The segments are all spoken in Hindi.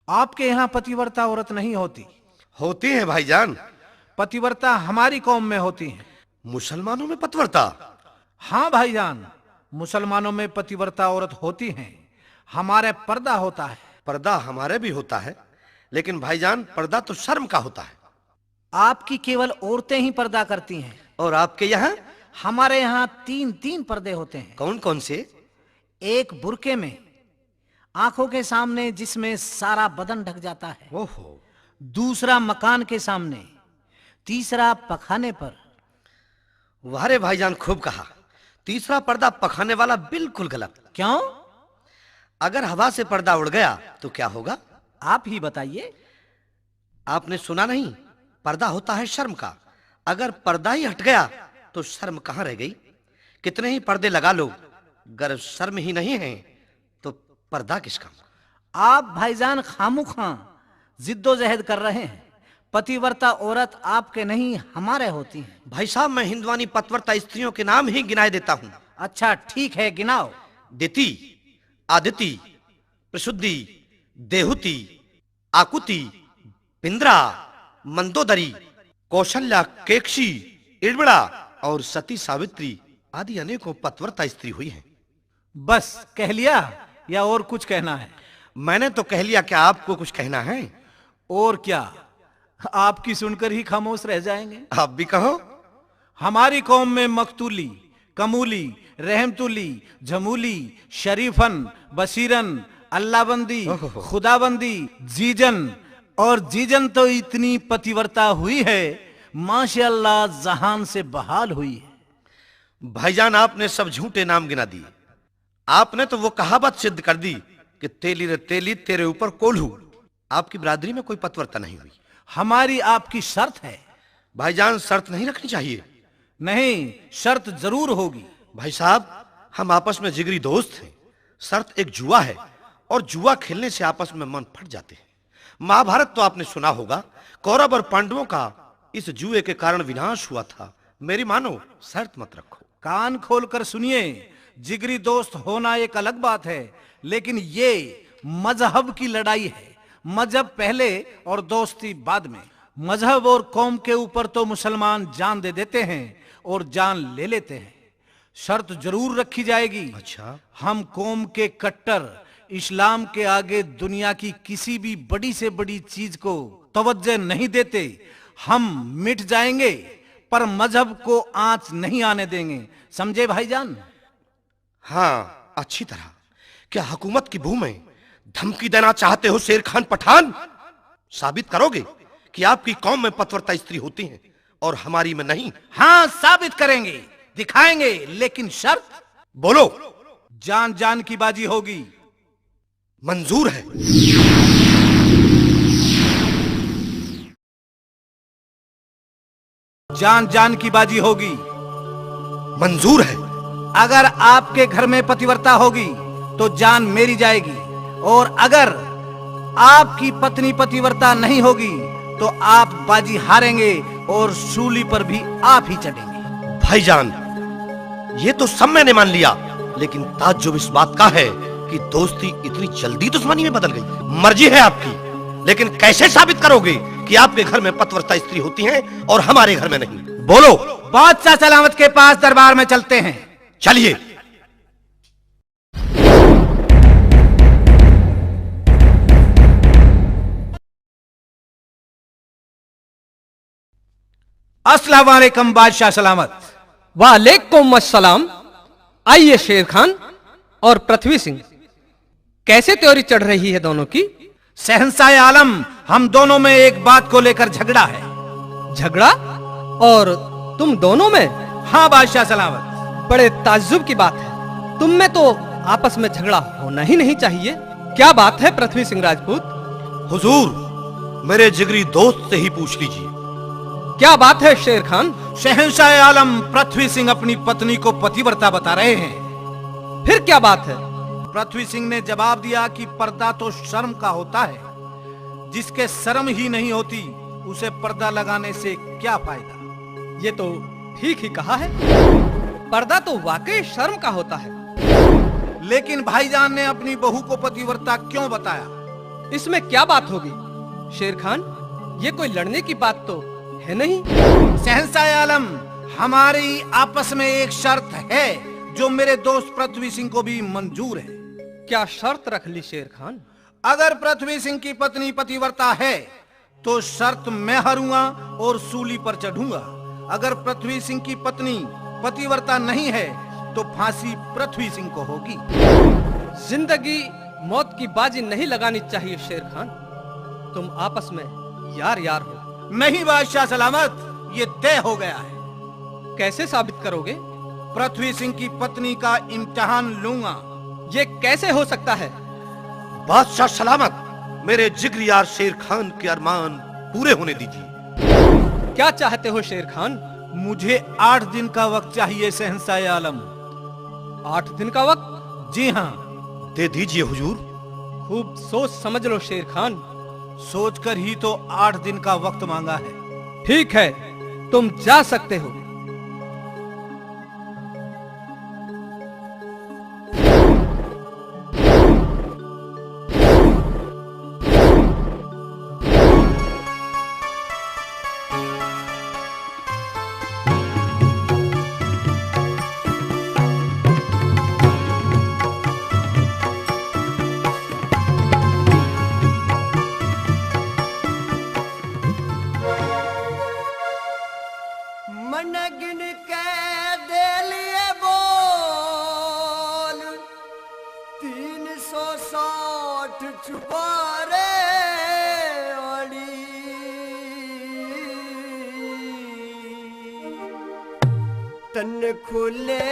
आपके यहाँ पतिव्रता औरत नहीं होती? होती हैं भाईजान। पतिव्रता हमारी कौम में होती हैं। मुसलमानों में पतिव्रता? हाँ भाईजान, मुसलमानों में पतिव्रता औरत होती हैं। हमारे पर्दा होता है। पर्दा हमारे भी होता है, लेकिन भाईजान पर्दा तो शर्म का होता है। आपकी केवल औरतें ही पर्दा करती हैं। और आपके यहाँ? हमारे यहाँ तीन तीन पर्दे होते हैं। कौन कौन से? एक बुर्के में, आंखों के सामने, जिसमें सारा बदन ढक जाता है। ओहो। दूसरा मकान के सामने। तीसरा पखाने पर। वाह रे भाईजान, खूब कहा। तीसरा पर्दा पखाने वाला बिल्कुल गलत। क्यों? अगर हवा से पर्दा उड़ गया तो क्या होगा? आप ही बताइए। आपने सुना नहीं? पर्दा होता है शर्म का। अगर पर्दा ही हट गया तो शर्म कहां रह गई? कितने ही पर्दे लगा लो, अगर शर्म ही नहीं है तो पर्दा किस काम? आप भाईजान खामुखा जिद्दोजहद कर रहे हैं। पतिव्रता औरत आपके नहीं हमारे होती हैं। भाई साहब, मैं हिंदवानी पतिव्रता स्त्रियों के नाम ही गिनाए देता हूं। अच्छा ठीक है, गिनाओ। दिति, आदिति, प्रसुद्धि, देहुति, आकुति, पिंद्रा, मंदोदरी, कौशल्या, केकशी, इड़बड़ा और सती सावित्री आदि अनेकों पतिव्रता स्त्री हुई हैं। बस कह लिया या और कुछ कहना है? मैंने तो कह लिया, क्या आपको कुछ कहना है? और क्या, आपकी सुनकर ही खामोश रह जाएंगे। आप भी कहो। हमारी कौम में मकतूली, कमूली, रहमतुली, झमूली, शरीफन, बसीरन, अल्लाहबंदी, खुदाबंदी, जीजन और जीजन तो इतनी पतिव्रता हुई है, माशाअल्लाह जहान से बहाल हुई है। भाईजान, आपने सब झूठे नाम गिना दिए। आपने तो वो कहावत सिद्ध कर दी कि तेली रे तेली तेरे ऊपर कोल्हू। आपकी बिरादरी में कोई पतिव्रता नहीं हुई। हमारी आपकी शर्त है। भाईजान, शर्त नहीं रखनी चाहिए। नहीं, शर्त जरूर होगी। भाई साहब, हम आपस में जिगरी दोस्त हैं। शर्त एक जुआ है, और जुआ खेलने से आपस में मन फट जाते हैं। महाभारत तो आपने सुना होगा। कौरव और पांडवों का इस जुए के कारण विनाश हुआ था। मेरी मानो, शर्त मत रखो। कान खोलकर सुनिए, जिगरी दोस्त होना एक अलग बात है, लेकिन ये मजहब की लड़ाई है। मजहब पहले और दोस्ती बाद में। मजहब और कौम के ऊपर तो मुसलमान जान दे देते हैं और जान ले लेते हैं। शर्त जरूर रखी जाएगी। अच्छा। हम कौम के कट्टर इस्लाम के आगे दुनिया की किसी भी बड़ी से बड़ी चीज को तवज्जो नहीं देते। हम मिट जाएंगे पर मजहब को आंच नहीं आने देंगे। समझे भाईजान? हाँ, अच्छी तरह। क्या हुकूमत की भूमि में धमकी देना चाहते हो शेर खान पठान? साबित करोगे कि आपकी कौम में पतिव्रता स्त्री होती हैं और हमारी में नहीं? हाँ, साबित करेंगे, दिखाएंगे, लेकिन शर्त। बोलो। जान जान की बाजी होगी। मंजूर है। जान जान की बाजी होगी। मंजूर है। अगर आपके घर में पतिव्रता होगी तो जान मेरी जाएगी, और अगर आपकी पत्नी पतिव्रता नहीं होगी तो आप बाजी हारेंगे और सूली पर भी आप ही चढ़ेंगे। भाईजान, ये तो सब मैंने मान लिया, लेकिन ताज्जुब इस बात का है कि दोस्ती इतनी जल्दी दुश्मनी में बदल गई। मर्जी है आपकी, लेकिन कैसे साबित करोगे कि आपके घर में पतिव्रता स्त्री होती हैं और हमारे घर में नहीं? बोलो। बादशाह सलामत के पास दरबार में चलते हैं। चलिए। अस्सलाम वालेकुम बादशाह सलामत। वालेकुम अस्सलाम। आइए शेर खान और पृथ्वी सिंह, कैसे त्योरी चढ़ रही है दोनों की? शहंशाह आलम, हम दोनों में एक बात को लेकर झगड़ा है। झगड़ा? और तुम दोनों में? हाँ बादशाह सलामत। बड़े ताज्जुब की बात है। तुम में तो आपस में झगड़ा होना ही नहीं चाहिए। क्या बात है पृथ्वी सिंह राजपूत? हुजूर, मेरे जिगरी दोस्त से ही पूछ लीजिए। क्या बात है शेर खान? शहंशाह आलम, पृथ्वी सिंह अपनी पत्नी को पतिव्रता बता रहे हैं। फिर क्या बात है? पृथ्वी सिंह ने जवाब दिया कि पर्दा तो शर्म का होता है। जिसके शर्म ही नहीं होती उसे पर्दा लगाने से क्या फायदा। ये तो ठीक ही कहा है। पर्दा तो वाकई शर्म का होता है। लेकिन भाईजान ने अपनी बहू को पतिव्रता क्यों बताया? इसमें क्या बात होगी शेर खान? ये कोई लड़ने की बात तो है नहीं। शहंशाह आलम, हमारी आपस में एक शर्त है जो मेरे दोस्त पृथ्वी सिंह को भी मंजूर है। क्या शर्त रख ली शेर खान? अगर पृथ्वी सिंह की पत्नी पतिव्रता है तो शर्त मैं हारूंगा और सूली पर चढ़ूंगा। अगर पृथ्वी सिंह की पत्नी पतिव्रता नहीं है तो फांसी पृथ्वी सिंह को होगी। जिंदगी मौत की बाजी नहीं लगानी चाहिए शेर खान। तुम आपस में यार यार हो। नहीं बादशाह सलामत, ये तय हो गया है। कैसे साबित करोगे? पृथ्वी सिंह की पत्नी का इम्तिहान लूंगा। ये कैसे हो सकता है? बादशाह सलामत, मेरे जिगरी यार शेर खान के अरमान पूरे होने दीजिए। क्या चाहते हो शेर खान? मुझे 8 दिन का वक्त चाहिए शहंशाह आलम। 8 दिन का वक्त? जी हाँ। दे दीजिए हुजूर। खूब सोच समझ लो शेर खान। सोचकर ही तो 8 दिन का वक्त मांगा है। ठीक है, तुम जा सकते हो। मन गिन के दे लिए बोल 360 छुपारे वाली। तन खुले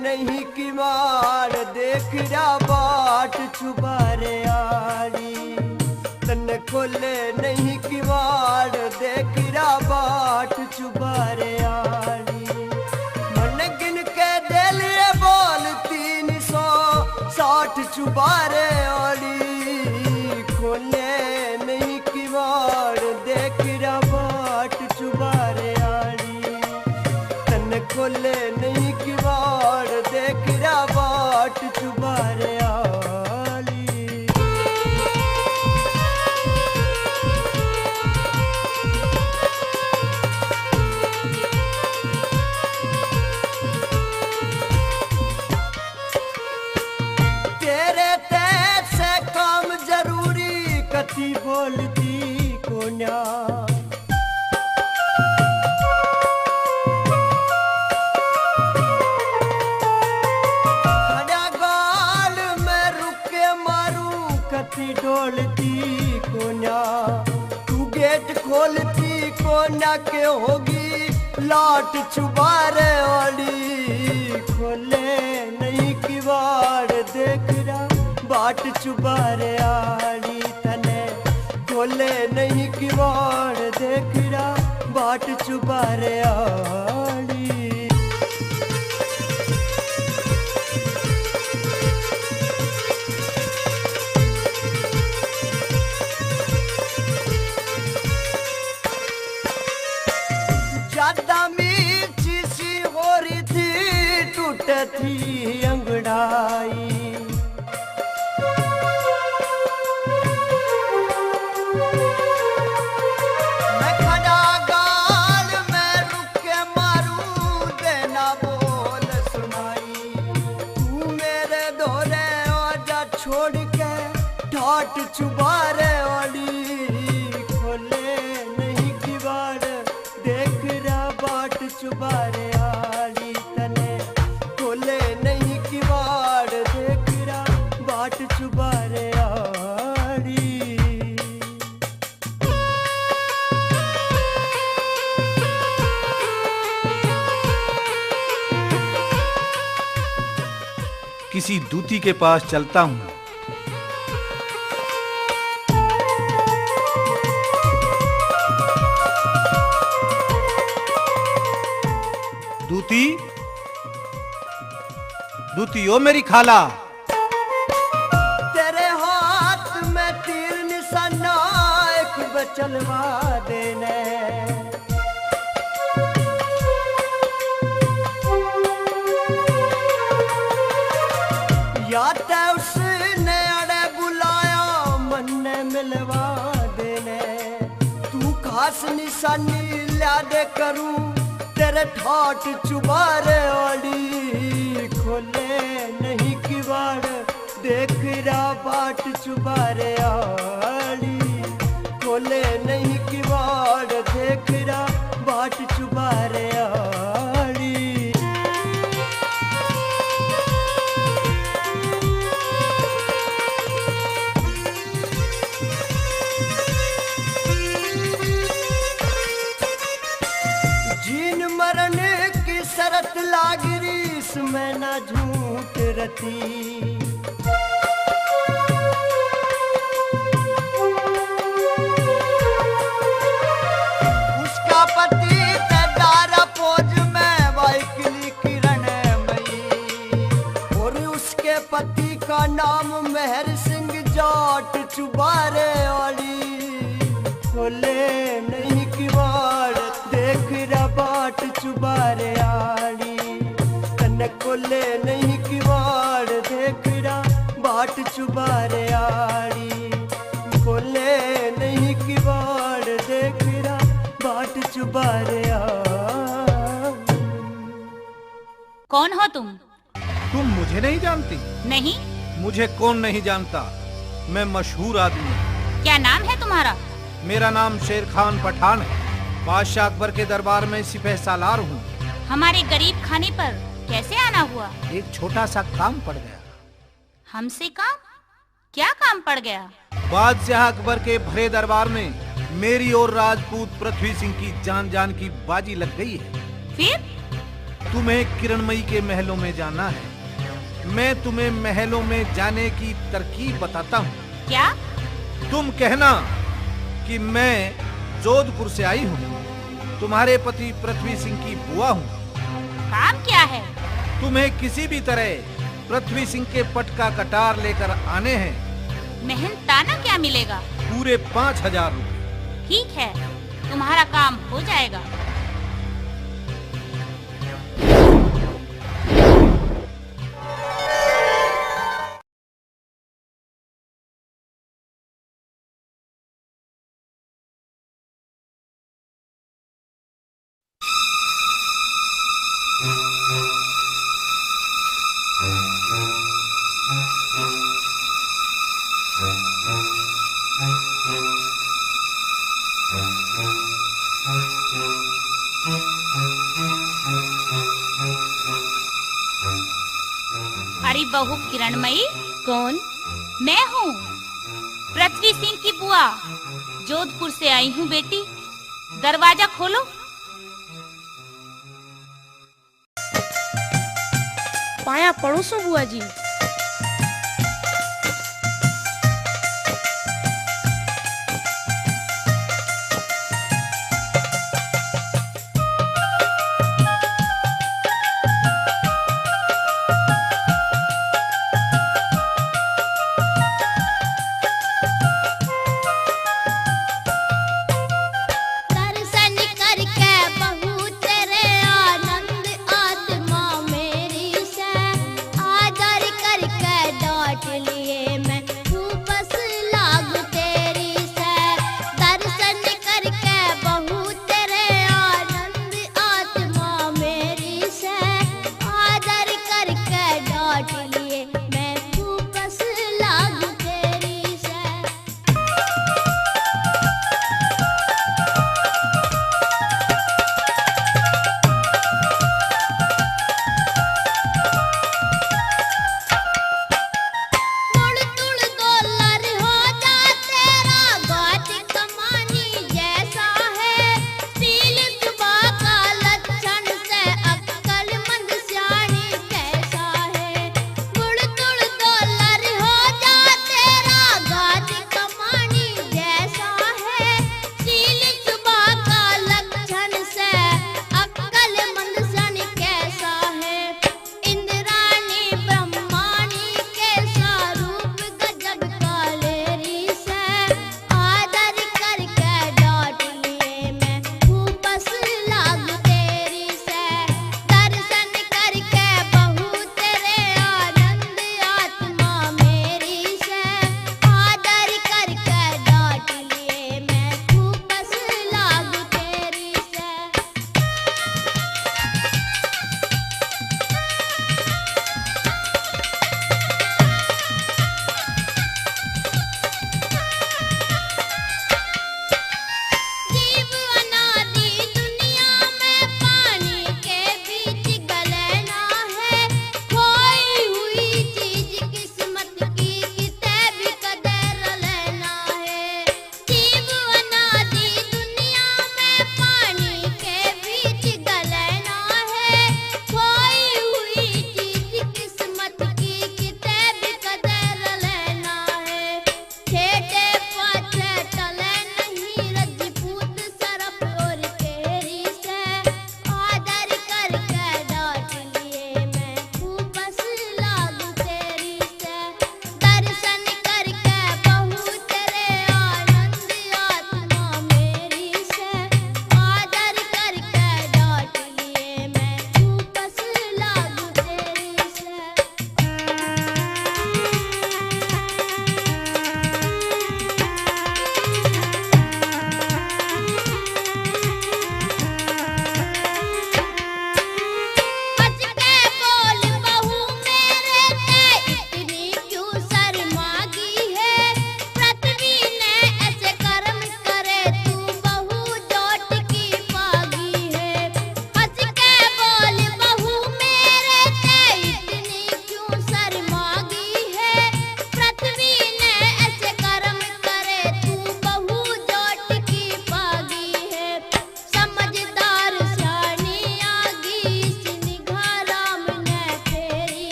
नहीं की मार देख रा बाट छुपारे आड़ी। तन खोले नहीं की वार देख रा बाट चुबारे आड़ी। मन गिन के दे लिए बोल 360 चुबारे आड़ी। खोले नहीं की वार देख रा बाट चुबारे आड़ी। तन खोले नहीं की वार देख रा बाट चुबारे आड़ी। कथी बोलती कोन्या खड़ा गाल में रुके मारू। कथी डोलती कोन्या तू गेट खोलती कोन्या के होगी लाट चुबारे वाली। खोले नहीं की बार देख रहा बाट चुबारे आड़ी। खोले नहीं की वार देख रहा बाट चुबारे आड़ी। ज्यादा मीठी सी हो रही थी टूट थी अंगड़ाई। ठाट चुबारे वाली। खोले नहीं की बार देख रहा बाट चुबारे आड़ी। तने खोले नहीं की बार देख रहा बाट चुबारे आड़ी। किसी दूती के पास चलता हूँ। दूती, दूती ओ मेरी खाला। तेरे हाथ में तीर निशाना एक बचलवा देने। या ते उसने अड़े बुलाया मन देने। तू खास निशानी ला दे करूं तेरे ठाट चुबारे वाली, खोले नहीं किवाड़ देख रहा बाट चुबारे आली, खोले नहीं किवाड़ देख रहा बाट चुबारे आली। जीन मरने की शरत लागरी इसमें न झूठ रती, उसका पति तेदारा फौज में वाइकली किरण मई, और उसके पति का नाम मेहर सिंह जाट चुबारे वाली, खोले नहीं किवाड़ देख रहा बाट चुबारे आली, कन खोले नहीं किवाड़ देख रहा बाट चुबारे आली, खोले नहीं किवाड़ देख रहा बाट चुबारे आली। कौन हो तुम? तुम मुझे नहीं जानती? नहीं। मुझे कौन नहीं जानता, मैं मशहूर आदमी हूँ। क्या नाम है तुम्हारा? मेरा नाम शेर खान पठान है, बादशाह अकबर के दरबार में सिपह सालार हूँ। हमारे गरीब खाने पर कैसे आना हुआ? एक छोटा सा काम पड़ गया। हमसे काम? क्या काम पड़ गया? बादशाह अकबर के भरे दरबार में मेरी और राजपूत पृथ्वी सिंह की जान जान की बाजी लग गई है। फिर? तुम्हें किरणमयी के महलों में जाना है। मैं तुम्हें महलों में जाने की तरकीब बताता हूँ। क्या? तुम कहना कि मैं जोधपुर से आई हूँ, तुम्हारे पति पृथ्वी सिंह की बुआ हूँ। काम क्या है? तुम्हें किसी भी तरह पृथ्वी सिंह के पट का कटार लेकर आने हैं। मेहनताना क्या मिलेगा? पूरे 5000 रुपए। ठीक है, तुम्हारा काम हो जाएगा। अरे बहू किरणमयी। कौन? मैं हूँ पृथ्वी सिंह की बुआ, जोधपुर से आई हूँ बेटी। दरवाजा खोलो। पाया पड़ो सो बुआ जी। दर्शन करके बहू तेरे आनंद आत्मा मेरी से आदर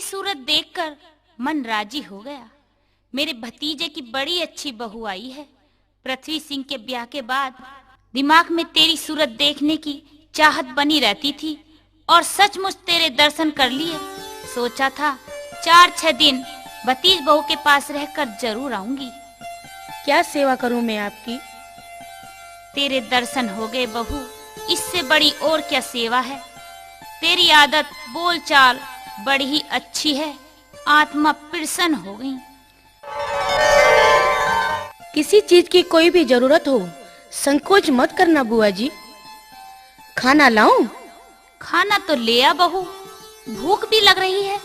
सूरत देखकर मन राजी हो गया। मेरे भतीजे की बड़ी अच्छी बहू आई है। पृथ्वी सिंह के ब्याह के बाद दिमाग में तेरी सूरत देखने की चाहत बनी रहती थी और सचमुच तेरे दर्शन कर लिए। सोचा था 4-6 दिन भतीज बहू के पास रहकर जरूर आऊंगी। क्या सेवा करूं मैं आपकी? तेरे दर्शन हो गए बहू, इससे बड़ी और क्या सेवा है। तेरी आदत बोलचाल बड़ी ही अच्छी है, आत्मा प्रसन्न हो गई। किसी चीज की कोई भी जरूरत हो संकोच मत करना बुआ जी। खाना लाऊं? खाना तो ले आ बहू, भूख भी लग रही है।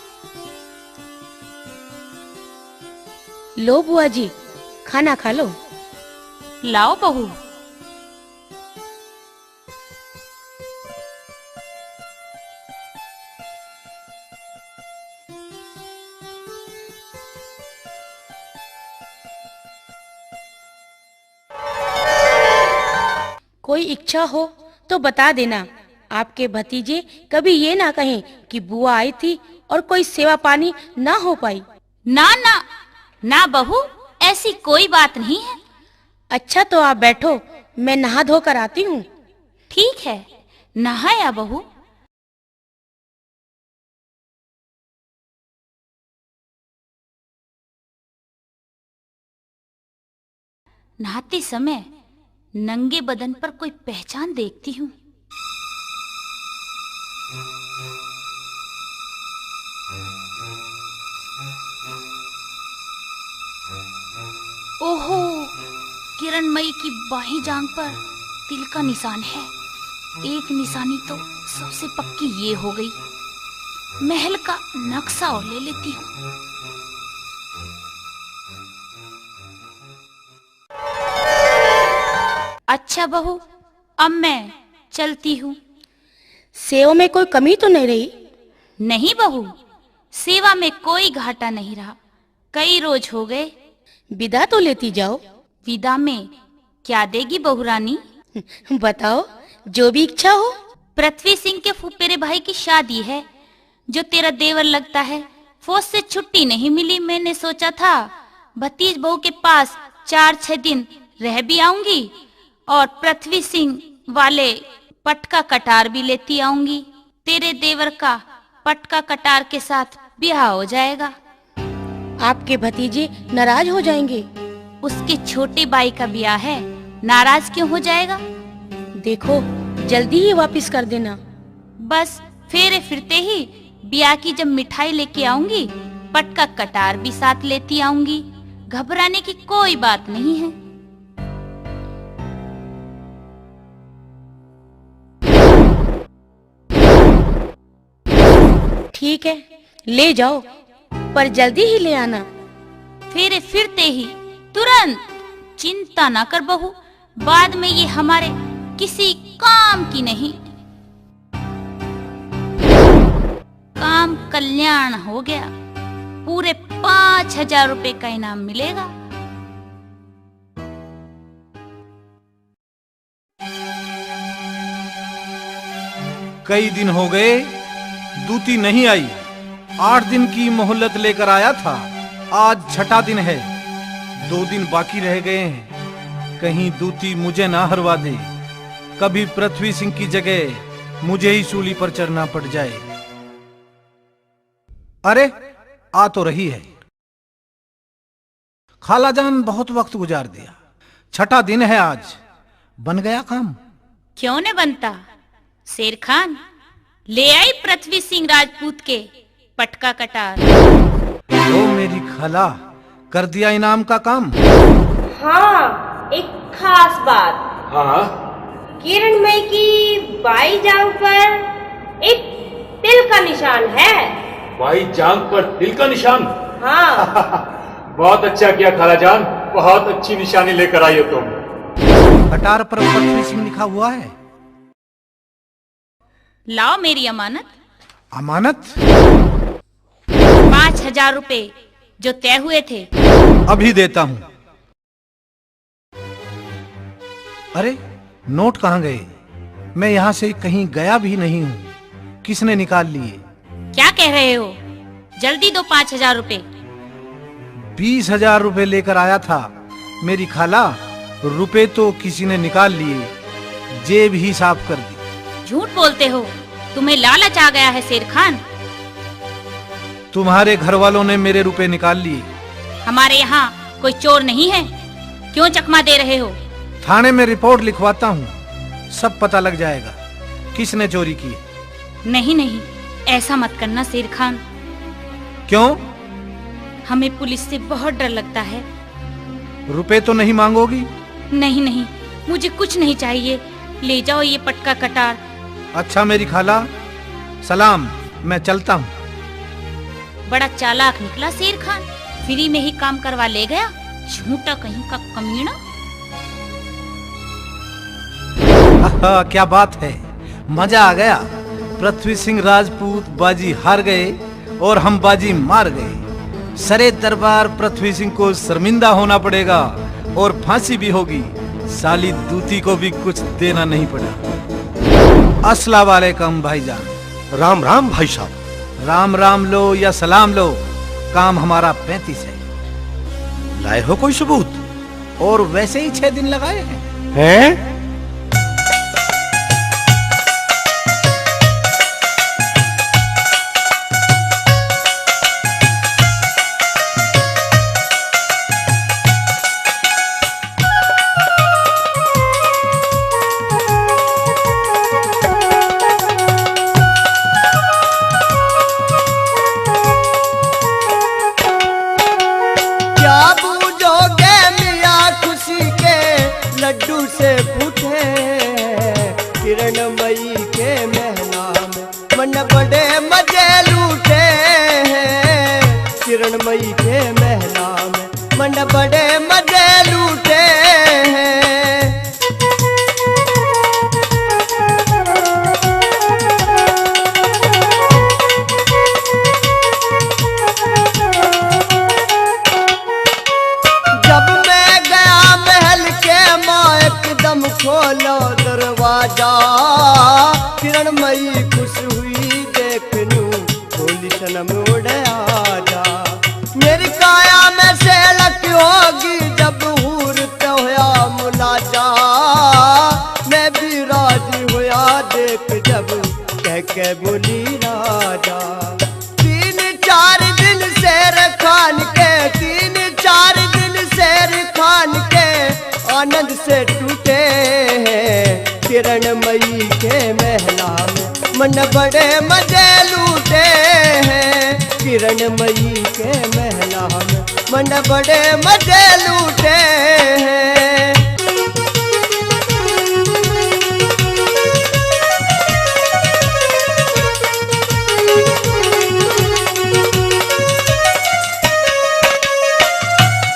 लो बुआ जी, खाना खा लो। लाओ बहू। कोई इच्छा हो तो बता देना। आपके भतीजे कभी ये ना कहें कि बुआ आई थी और कोई सेवा पानी ना हो पाई। ना ना ना बहू, ऐसी कोई बात नहीं है। अच्छा तो आप बैठो, मैं नहा धोकर आती हूँ। ठीक है, नहाया बहू। नहाते समय नंगे बदन पर कोई पहचान देखती हूँ। ओहो, किरणमयी की बाहीं जांघ पर तिल का निशान है। एक निशानी तो सबसे पक्की ये हो गई। महल का नक्शा और ले लेती हूँ। अच्छा बहू, अब मैं चलती हूँ। सेवा में कोई कमी तो नहीं रही? नहीं बहू, सेवा में कोई घाटा नहीं रहा। कई रोज हो गए। विदा तो लेती जाओ। विदा में क्या देगी बहू रानी? बताओ, जो भी इच्छा हो। पृथ्वी सिंह के फुफेरे भाई की शादी है, जो तेरा देवर लगता है। फौज से छुट्टी नहीं मिली। मैंने सोचा था भतीज बहू के पास 4-6 दिन रह भी आऊंगी और पृथ्वी सिंह वाले पटका कटार भी लेती आऊंगी। तेरे देवर का पटका कटार के साथ ब्याह हो जाएगा। आपके भतीजे नाराज हो जाएंगे। उसके छोटे भाई का ब्याह है, नाराज क्यों हो जाएगा? देखो, जल्दी ही वापस कर देना। बस फेरे फिरते ही ब्याह की जब मिठाई लेके आऊंगी, पटका कटार भी साथ लेती आऊंगी। घबराने की कोई बात नहीं है। ठीक है, ले जाओ, पर जल्दी ही ले आना। फेरे फिरते ही तुरंत। चिंता ना कर बहू, बाद में ये हमारे किसी काम की नहीं। काम कल्याण हो गया। पूरे 5,000 रुपए का इनाम मिलेगा। कई दिन हो गए, दूती नहीं आई। 8 दिन की मोहलत लेकर आया था, आज 6ठा दिन है। 2 दिन बाकी रह गए हैं। कहीं दूती मुझे ना हरवा दे। कभी पृथ्वी सिंह की जगह मुझे ही सूली पर चढ़ना पड़ जाए। अरे, आ तो रही है। खालाजान बहुत वक्त गुजार दिया। 6ठा दिन है आज। बन गया काम? क्यों न बनता। शेर खान, ले आई पृथ्वी सिंह राजपूत के पटका कटार। ओ मेरी खाला, कर दिया इनाम का काम? हाँ, एक खास बात। हाँ, किरणमयी की बाई जांघ पर एक तिल का निशान है। भाई जांघ पर तिल का निशान? हाँ। बहुत अच्छा किया खालाजान, बहुत अच्छी निशानी लेकर आई हो तुम। कटार पर पृथ्वी सिंह लिखा हुआ है। लाओ मेरी अमानत। अमानत? 5,000 रुपए जो तय हुए थे। अभी देता हूं। अरे, नोट कहां गए? मैं यहां से कहीं गया भी नहीं हूं। किसने निकाल लिए? क्या कह रहे हो? जल्दी दो 5,000 रुपए। 20,000 रुपए लेकर आया था मेरी खाला, रुपए तो किसी ने निकाल लिए, जेब ही साफ कर दी। झूठ बोलते हो, तुम्हें लालच आ गया है शेर खान। तुम्हारे घर वालों ने मेरे रुपए निकाल लिए। हमारे यहाँ कोई चोर नहीं है, क्यों चकमा दे रहे हो? थाने में रिपोर्ट लिखवाता हूँ, सब पता लग जाएगा किसने चोरी की। नहीं नहीं, ऐसा मत करना शेर खान। क्यों? हमें पुलिस से बहुत डर लगता है। रुपए तो नहीं मांगोगी? नहीं नहीं, मुझे कुछ नहीं चाहिए, ले जाओ ये पटका कटार। अच्छा मेरी खाला, सलाम, मैं चलता हूँ। बड़ा चालाक निकला शेर खान, फ्री में ही काम करवा ले गया, झूठा कहीं का कमीना। क्या बात है, मजा आ गया। पृथ्वी सिंह राजपूत बाजी हार गए और हम बाजी मार गए। सरे दरबार पृथ्वी सिंह को शर्मिंदा होना पड़ेगा और फांसी भी होगी। साली दूती को भी कुछ देना नहीं पड़ा। अस्सलाम वालेकुम भाईजान। राम राम भाई साहब। राम राम लो या सलाम लो, काम हमारा 35 है। लाए हो कोई सबूत? और वैसे ही 6 दिन लगाए हैं। हैं? लड्डू से पूछे किरणमयी के महला में मन बड़े मजे लूटे हैं। किरणमयी के महला में मन बड़े मजे लूटे हैं। जब मैं गया महल के माँ एकदम खोलो दरवाजा, किरणमयी खुश हुई देखनू, बोली सनम उड़ आजा। मेरी काया में से लक होगी जब हूर तो होया मुलाजा। मैं भी राजी होया देख जब कह के बोली राजा। 3-4 दिन शेर खान के, 3-4 दिन शेर खान के आनंद से टूटे हैं। किरणमयी के महला में मन बड़े मजे लूटे हैं। किरणमयी के महला में मन बड़े मजे लूटे हैं।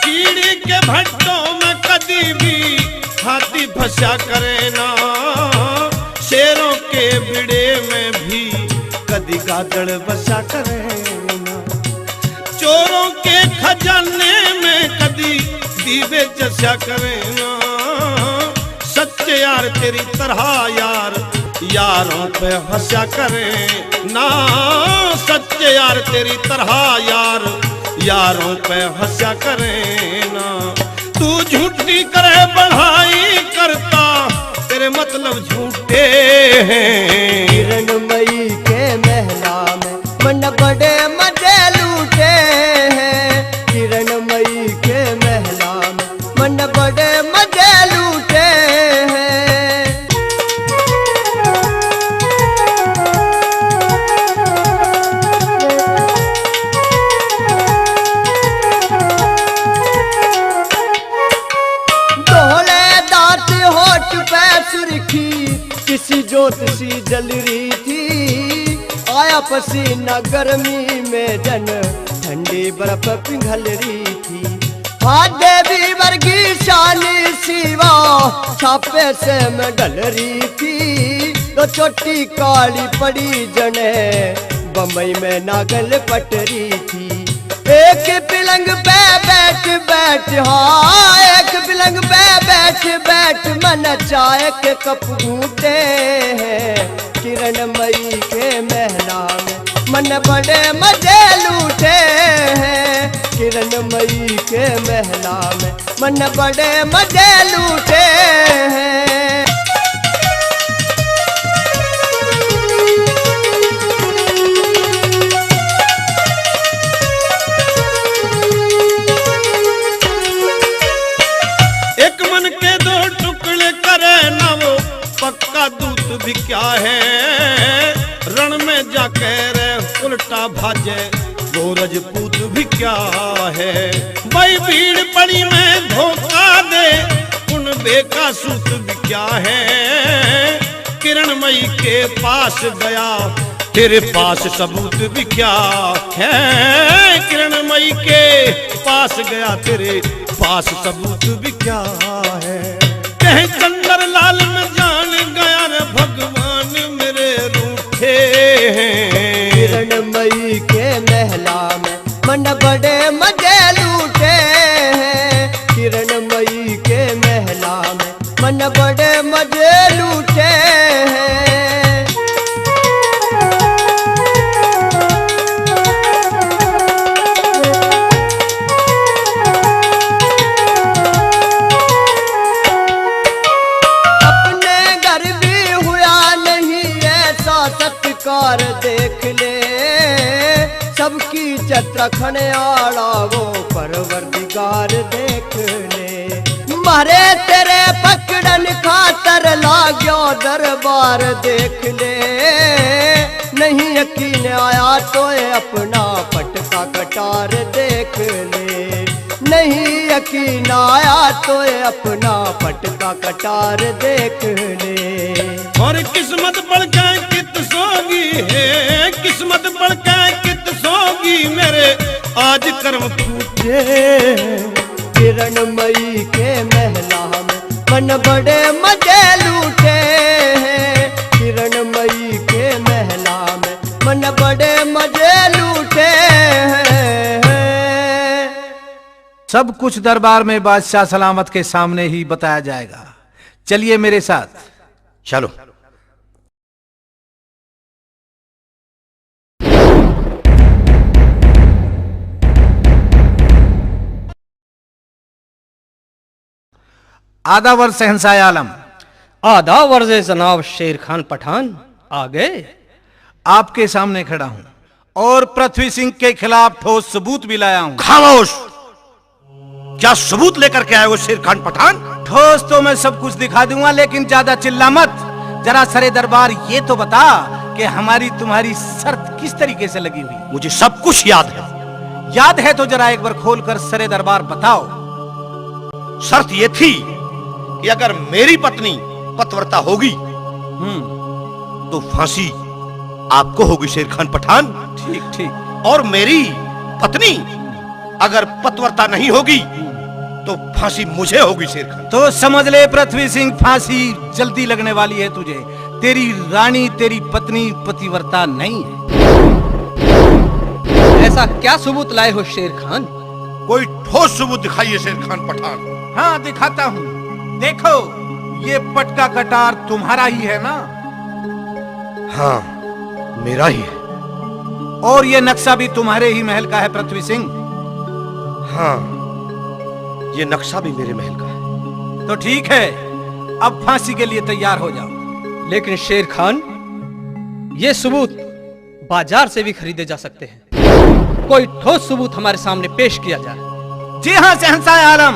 कीड़ी के भट्टों में कदी भी हाथी फंसा करे ना, शेरों के बिड़े में भी कदी गादड़ बसा करे ना। चोरों के खजाने में कदी दीवे जैसा करे ना। सच्चे यार तेरी तरह यार यारों पे हंसा करे ना। सच्चे यार तेरी तरह यार यारों पे हंसा करे ना। तू झूठी करे बढ़ाई करता, तेरे मतलब झूठे हैं। किरणमयी के महला में मन बड़े मजे लूटे हैं। किरणमयी के महला में मन बड़े मजे लूटे हैं। दोहले दांत होठ पे सुर्खी किसी ज्योतिषी जल रही थी। आया पसीना गर्मी में जन ठंडी बर्फ पिघल रही थी। हाँ देवी वर्गी शानी सीवा छापे से मैं डल रही थी। तो चोटी काली पड़ी जने बम्बई में नागल पटरी थी। एक पलंग पे बैठ बैठ, हाँ एक पलंग पे बैठ बैठ मन चाय के कप घूटे हैं। किरणमयी के महला में मन बड़े मजे लूटे मन बड़े मजे लूटे हैं। एक मन के दो टुकड़े करे ना वो पक्का दूत भी क्या है, रण में जाके रे उल्टा भाजे वो रजपूत भी क्या है। भाई भीड़ पड़ी में धोखा दे उन बेका सूत भी क्या है, किरणमयी के पास गया तेरे पास सबूत भी क्या है, किरणमयी के पास गया तेरे पास सबूत भी क्या है। कहीं चंदर लाल में जान गया रे भगवान मेरे रूठे हैं। किरणमयी के महला में मन बड़े मजे लूटे हैं, किरणमयी के महला में मन बड़े मजे लूटे हैं। सत्कार देख ले सबकी इज्जत रखने आड़ा वो परवरदिगार देख ले। मारे तेरे पकड़न खातर लाग्यो दरबार देख ले, नहीं यकीन आया तो अपना पटका कटार देख ले, नहीं यकीन आया तो अपना पटका कटार देख ले। और किस्मत बढ़ के कित सोगी है, किस्मत बढ़ के कित सोगी मेरे आज कर्म फूटे। किरणमयी के महला में मन बड़े मजे लूटे हैं, किरणमयी के महला में मन बड़े मजे लूटे हैं। सब कुछ दरबार में बादशाह सलामत के सामने ही बताया जाएगा। चलिए मेरे साथ। चलो। आदावर शहंशाह आलम। आदावर जनाब शेर खान पठान आ गए। आपके सामने खड़ा हूं और पृथ्वी सिंह के खिलाफ ठोस सबूत भी लाया हूं। खामोश! क्या सबूत लेकर के आए हो शेर खान पठान? ठोस तो मैं सब कुछ दिखा दूंगा, लेकिन ज्यादा चिल्ला मत। जरा सरे दरबार ये तो बता कि हमारी तुम्हारी शर्त किस तरीके से लगी हुई। मुझे सब कुछ याद है। याद है तो जरा एक बार खोलकर सरे दरबार बताओ। शर्त ये थी कि अगर मेरी पत्नी पतिव्रता होगी तो फांसी आपको होगी शेर खान पठान। ठीक ठीक। और मेरी पत्नी अगर पतिव्रता नहीं होगी तो फांसी मुझे होगी शेर खान। तो समझ ले पृथ्वी सिंह, फांसी जल्दी लगने वाली है तुझे। तेरी रानी तेरी पत्नी पतिव्रता नहीं है। ऐसा क्या सबूत लाए हो शेर खान? कोई ठोस सबूत दिखाइए शेर खान पठान। हाँ दिखाता हूँ। देखो ये पटका कटार तुम्हारा ही है ना? हाँ मेरा ही है। और ये नक्शा भी तुम्हारे ही महल का है पृथ्वी सिंह? हाँ ये नक्शा भी मेरे महल का है। तो ठीक है, अब फांसी के लिए तैयार हो जाओ। लेकिन शेर खान ये सबूत बाजार से भी खरीदे जा सकते हैं। कोई ठोस सबूत हमारे सामने पेश किया जाए। जी हाँ शहंशाह आलम,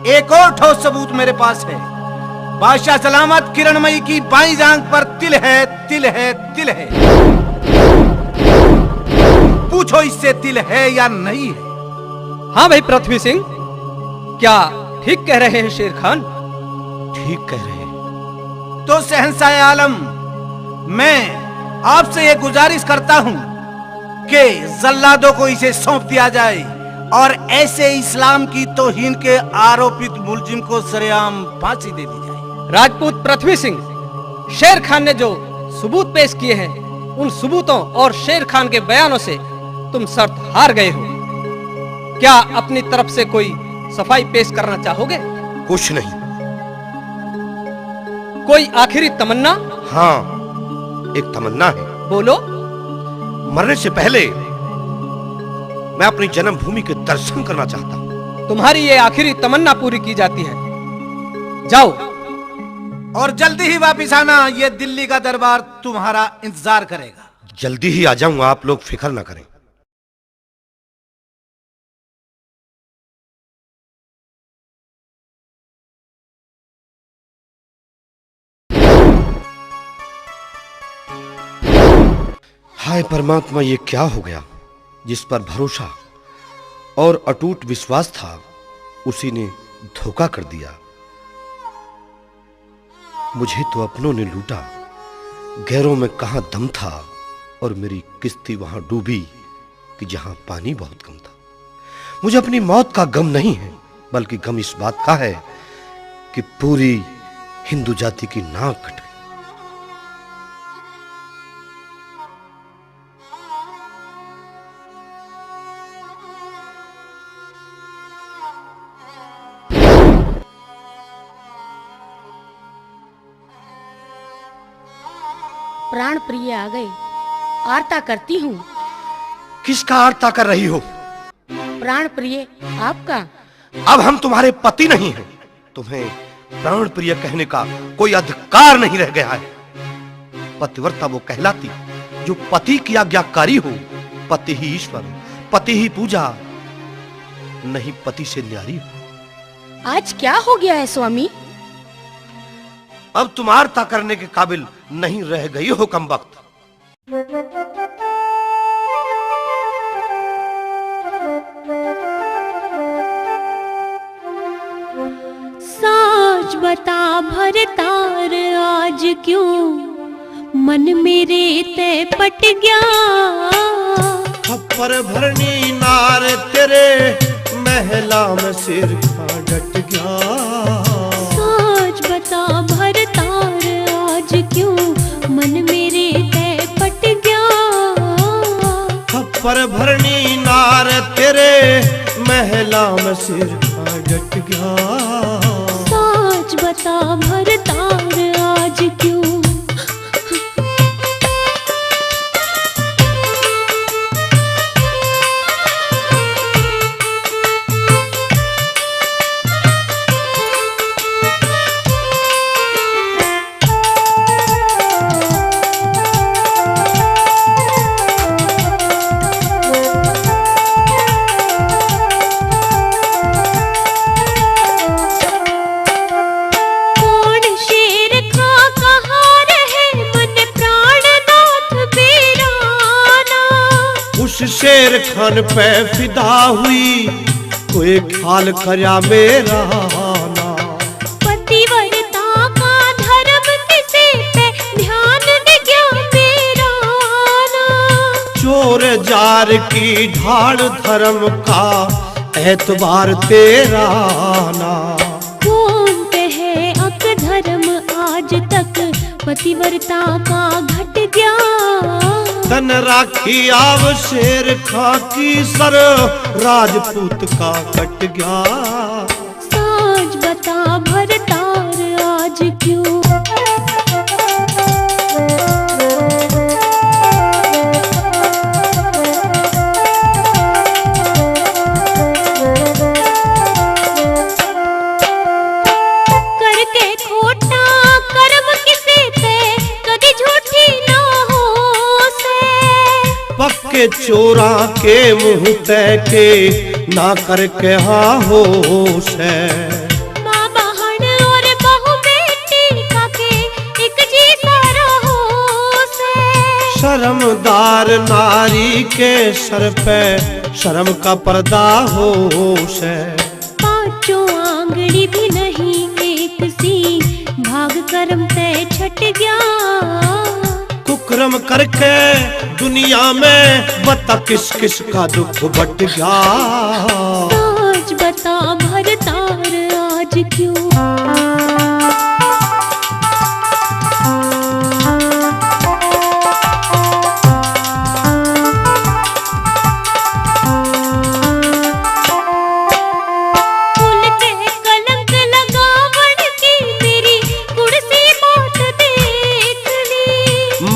एक और ठोस सबूत मेरे पास है। बादशाह सलामत किरणमयी की बाईं जांघ पर तिल है, तिल है, तिल है। पूछो इससे तिल है या नहीं है? हाँ भाई पृथ्वी सिंह, क्या ठीक कह रहे हैं शेर खान? ठीक कह रहे हैं। तो शहंशाह आलम, मैं आपसे ये गुजारिश करता हूं कि जल्लादों को इसे सौंप दिया जाए और ऐसे इस्लाम की तौहीन के आरोपित मुलजिम को सरेआम फांसी दे दी जाए। राजपूत पृथ्वी सिंह, शेर खान ने जो सबूत पेश किए हैं उन सबूतों और शेर खान के बयानों से तुम शर्त हार गए हो। क्या अपनी तरफ से कोई सफाई पेश करना चाहोगे? कुछ नहीं। कोई आखिरी तमन्ना? हाँ एक तमन्ना है। बोलो। मरने से पहले मैं अपनी जन्मभूमि के दर्शन करना चाहता हूं। तुम्हारी ये आखिरी तमन्ना पूरी की जाती है। जाओ और जल्दी ही वापिस आना, ये दिल्ली का दरबार तुम्हारा इंतजार करेगा। जल्दी ही आ जाऊंगा, आप लोग फिक्र ना करें। हाय परमात्मा, ये क्या हो गया? जिस पर भरोसा और अटूट विश्वास था उसी ने धोखा कर दिया। मुझे तो अपनों ने लूटा, गैरों में कहां दम था, और मेरी किश्ती वहां डूबी कि जहां पानी बहुत कम था। मुझे अपनी मौत का गम नहीं है, बल्कि गम इस बात का है कि पूरी हिंदू जाति की नाक कट गई। प्राण प्रिय आ गए, आरता करती हूँ। किसका आरता कर रही हो? प्राण प्रिय आपका। अब हम तुम्हारे पति नहीं हैं, तुम्हें प्राण प्रिय कहने का कोई अधिकार नहीं रह गया है। पतिव्रता वो कहलाती जो पति की आज्ञाकारी हो। पति ही ईश्वर, पति ही पूजा, नहीं पति से न्यारी हो। आज क्या हो गया है स्वामी? अब तुम आरता करने के काबिल नहीं रह गई हो कमबख्त। साच बता भरतार आज क्यों मन मेरे ते पट गया। खप्पर भरनी नार तेरे महला में सिर का डट गया। साच बता भरतार आज क्यों मन मेरे ते पट गया। खप्पर भरनी नार तेरे महला में सिर का डट गया। साच बता भरतार आज क्यों। शेर खान पे फिदा हुई कोई ख्याल करया मेरा ना। पतिव्रता का धर्म किसे पे ध्यान दे गया मेरा ना। चोर जार की ढाल धर्म का एतबार तेरा ना। कौन कहे अक धर्म आज तक पतिव्रता का घट गया। धन राखी आव शेर खा की सर राजपूत का कट गया। साज बता भरतार आज क्यों। करके खोटा कर्म किसे ते कदी झूठी ना पक्के चोरा के मुंह के ना करके हाँ होश है। माँ बहन और बहू बेटी का के एक जैसा होश है। शर्मदार नारी के सर पे शर्म का पर्दा होश है। पांचों आंगड़ी भी नहीं एक सी भाग कर्म तय छट गया। कुकर्म करके दुनिया में बता किस किस का दुख बट गया। साच बता भरतार आज क्यों।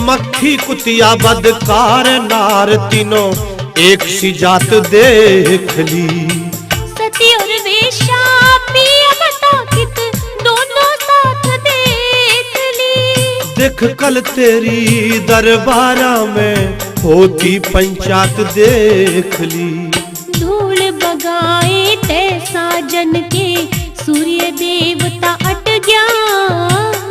मक्खी कुतिया बदकार नार तीनों एक सी जात देख ली। सती भट्टी और वेश्या पिया बता कित दोनों साथ देख ली। देख कल तेरी दरबारा में होती पंचायत देख ली। धूल बगाए तैसा जन के सूर्य देवता अट गया।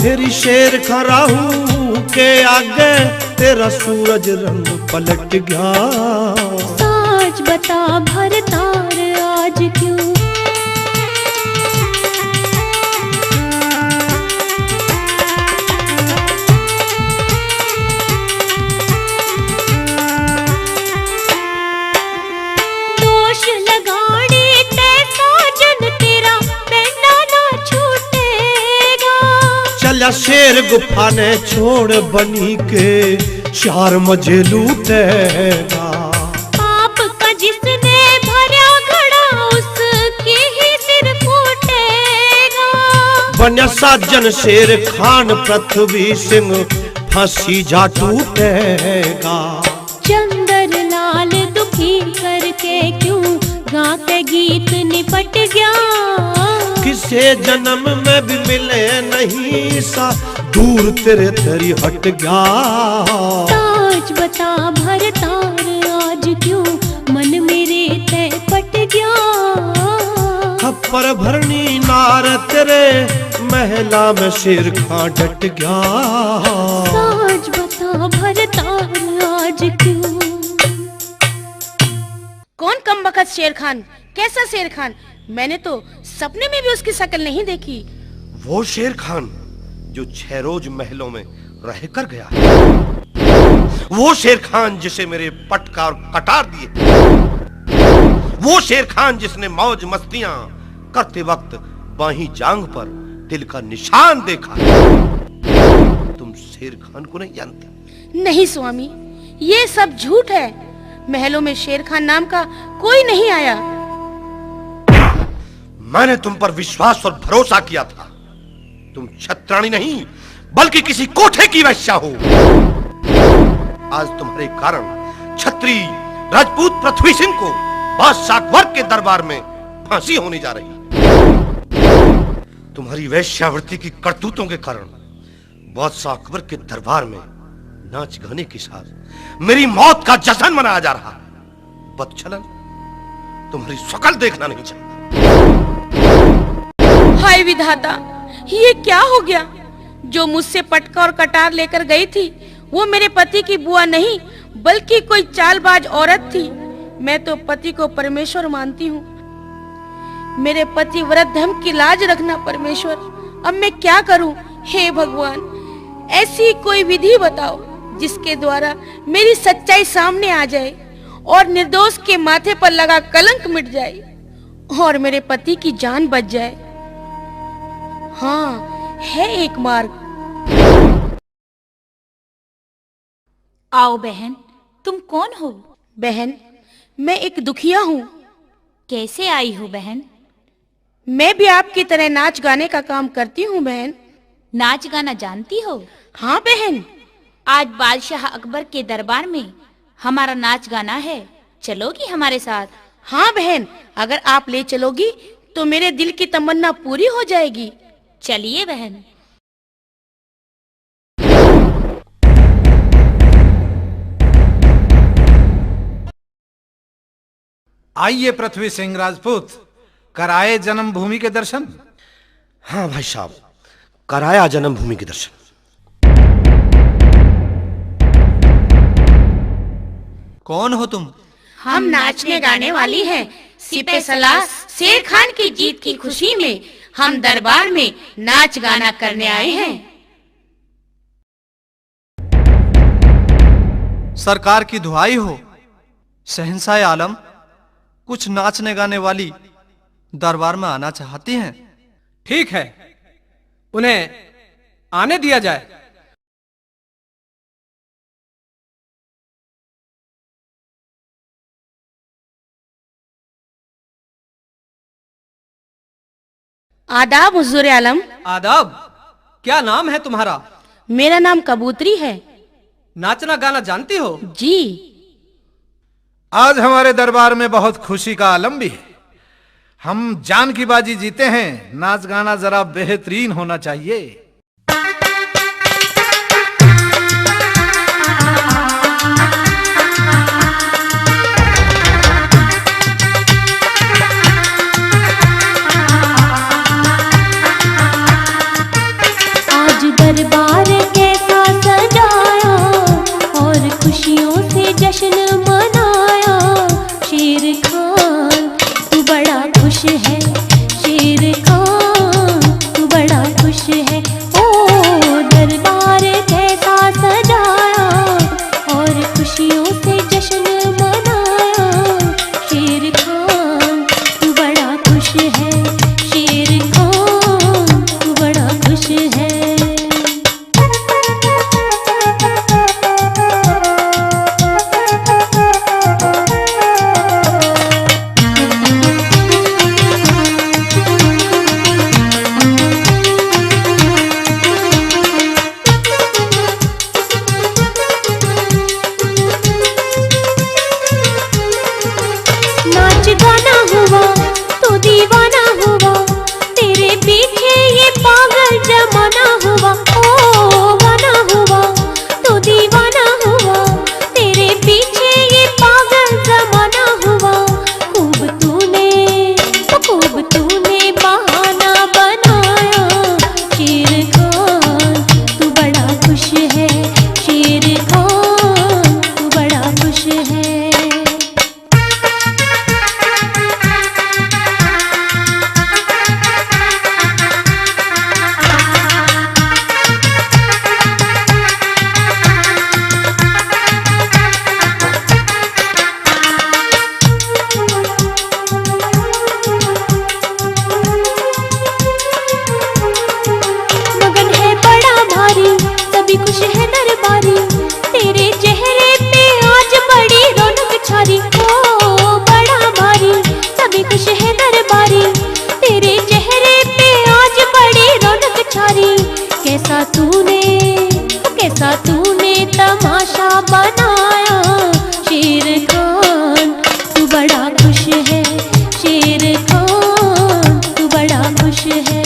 तेरी शेर खराहू के आगे तेरा सूरज रंग पलट गया। साच बता भरतार आज क्यों दोष लगाने तैसा जन तेरा पैंडा ना छूटेगा। चला शेर गुफा ने छोड़ बनी के चार मजे लूटेगा। पाप का जिसने भरा घड़ा उसके ही सिर फूटेगा। बन्या साजन शेर खान पृथ्वी सिंह फांसी जा टूटेगा। चंदर लाल दुखी करके क्यों गा के गीत निपट गया। किसे जन्म में भी मिले नहीं सा दूर तेरे तेरी हट गया। साच बता भरतार आज क्यों मन मेरे तय पट गया। खप्पर भरनी नार तेरे महला में शेर खां डट गया। साच बता भरतार आज क्यों। कौन कमबख्त शेर खान? कैसा शेर खान? मैंने तो सपने में भी उसकी शक्ल नहीं देखी। वो शेर खान जो 6 रोज महलों में रह कर गया। वो शेर खान जिसे मेरे पटका और कटार दिए। वो शेर खान जिसने मौज मस्तियां करते वक्त बाही जांग पर दिल का निशान देखा। तुम शेर खान को नहीं जानते? नहीं स्वामी, ये सब झूठ है। महलों में शेर खान नाम का कोई नहीं आया। मैंने तुम पर विश्वास और भरोसा किया था। तुम छत्राणी नहीं बल्कि किसी कोठे की वेश्या हो। आज तुम्हारे कारण छत्री राजपूत पृथ्वी सिंह को बादशाह अकबर के दरबार में फांसी होने जा रही। तुम्हारी वेश्यावृत्ति की करतूतों के कारण बादशाह अकबर के दरबार में नाच गाने के साथ मेरी मौत का जश्न मनाया जा रहा। बदचलन तुम्हारी शक्ल देखना नहीं चाहता। हाय विधाता, ये क्या हो गया? जो मुझसे पटका और कटार लेकर गई थी वो मेरे पति की बुआ नहीं बल्कि कोई चालबाज औरत थी। मैं तो पति को परमेश्वर मानती हूँ। मेरे पति व्रत धर्म की लाज रखना परमेश्वर। अब मैं क्या करूँ? हे भगवान, ऐसी कोई विधि बताओ जिसके द्वारा मेरी सच्चाई सामने आ जाए और निर्दोष के माथे पर लगा कलंक मिट जाए और मेरे पति की जान बच जाए। हाँ, है एक मार्ग। आओ बहन, तुम कौन हो? बहन, मैं एक दुखिया हूँ। कैसे आई हो बहन? मैं भी आपकी तरह नाच गाने का काम करती हूँ बहन। नाच गाना जानती हो? हाँ बहन। आज बादशाह अकबर के दरबार में हमारा नाच गाना है, चलोगी हमारे साथ? हाँ बहन, अगर आप ले चलोगी तो मेरे दिल की तमन्ना पूरी हो जाएगी। चलिए बहन। आइए पृथ्वी सिंह राजपूत, कराए जन्मभूमि के दर्शन। हाँ भाई साहब, कराया जन्मभूमि के दर्शन। कौन हो तुम? हम नाचने गाने वाली हैं। सिपह सलाह शेर खान की जीत की खुशी में हम दरबार में नाच गाना करने आए हैं। सरकार की दुहाई हो, शहंशाह आलम, कुछ नाचने गाने वाली दरबार में आना चाहती हैं। ठीक है, उन्हें आने दिया जाए। आदाब हुजूर आलम। आदाब। क्या नाम है तुम्हारा? मेरा नाम कबूतरी है। नाचना गाना जानती हो? जी। आज हमारे दरबार में बहुत खुशी का आलम भी है। हम जान की बाजी जीते हैं, नाच गाना जरा बेहतरीन होना चाहिए। आज दरबार कैसा सजाया और खुशियों से जश्न मनाया। शेर खान तू बड़ा खुश है, शेर खान तू बड़ा खुश है। ओ दरबार कैसा सजाया और खुशियों से जश्न मनाया। शेर खान तू बड़ा खुश है, शेर खान तू बड़ा खुश है। नाच गाना हुआ तो दीवाना हुआ, तेरे पीछे ये पागल जमाना हुआ। ओ गाना हुआ तो दीवाना हुआ, तेरे पीछे ये पागल जमाना हुआ। खूब तूने बहाना बनाया। शेर खान तू बड़ा खुश है, शेर खान तू बड़ा खुश है। मगन है बड़ा भारी, सभी खुश है दरबारी, तेरे चेहरे पे आज बड़ी रौनक छारी। ओ बड़ा भारी, सभी खुश है दरबारी, तेरे चेहरे पे आज बड़ी रौनक छारी। कैसा तूने तमाशा बनाया। शेर खान तू बड़ा खुश है, शेर खान तू बड़ा खुश है।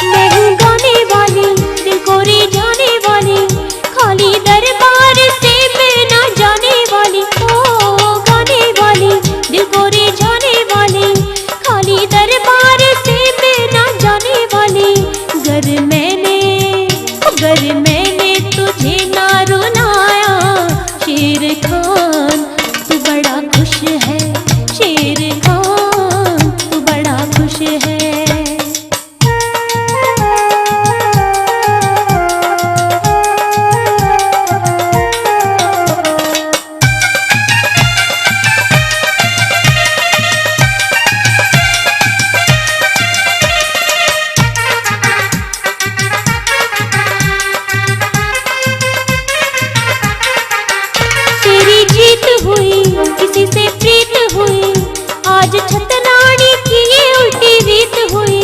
मैं हूँ गाने वाली, दिल को रिझाने वाली, खाली दरबार से मैं ना जाने वाली। ओ गाने वाली, दिल को रिझाने वाली, खाली दरबार से मैं ना जाने वाली। गर मैंने तुझे ना रुलाया। शेर खान तू बड़ा खुश है, शेर खान तू बड़ा खुश है। तेरी जीत हुई, किसी से प्रीत हुई, आज छतनानी की ये उल्टी रीत हुई।